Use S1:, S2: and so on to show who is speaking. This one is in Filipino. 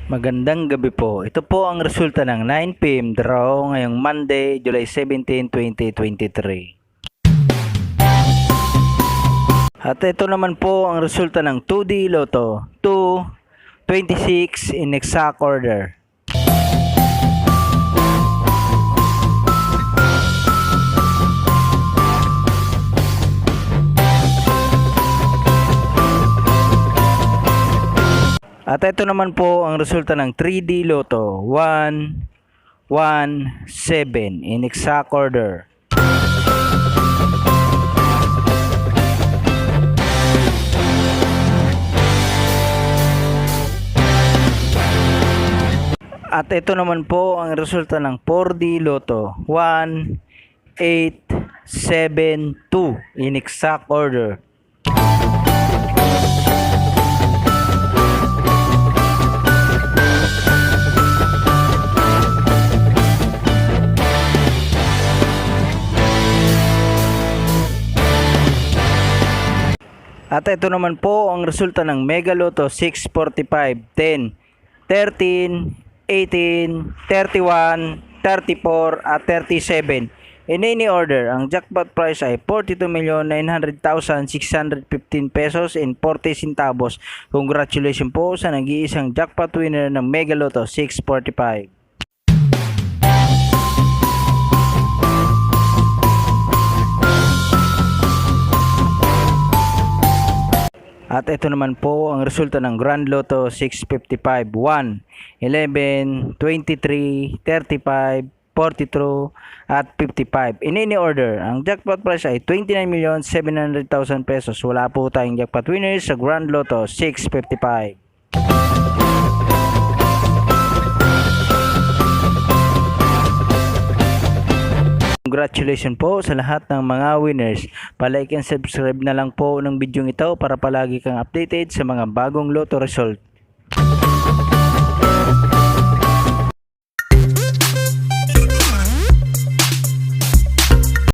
S1: Magandang gabi po. Ito po ang resulta ng 9 p.m. draw ngayong Monday, July 17, 2023. At ito naman po ang resulta ng 2D Lotto 2, 26 in exact order. At ito naman po ang resulta ng 3D Lotto 1, 1, 7 in exact order. At ito naman po ang resulta ng 4D Lotto 1, 8, 7, 2 in exact order. At ito naman po ang resulta ng Mega Lotto 6, 45, 10, 13, 18, 31, 34 at 37. In any order, ang jackpot price ay 42,900,615 pesos and 40 centavos. Congratulations po sa nag-iisang jackpot winner ng Mega Lotto 645. At ito naman po ang resulta ng Grand Lotto 655 1, 11, 23, 35, 42 at 55. In any order, ang jackpot price ay 29,700,000 pesos. Wala po tayong jackpot winners sa Grand Lotto 655. Congratulations po sa lahat ng mga winners. Pa-like and subscribe na lang po ng video ito para palagi kang updated sa mga bagong lotto result.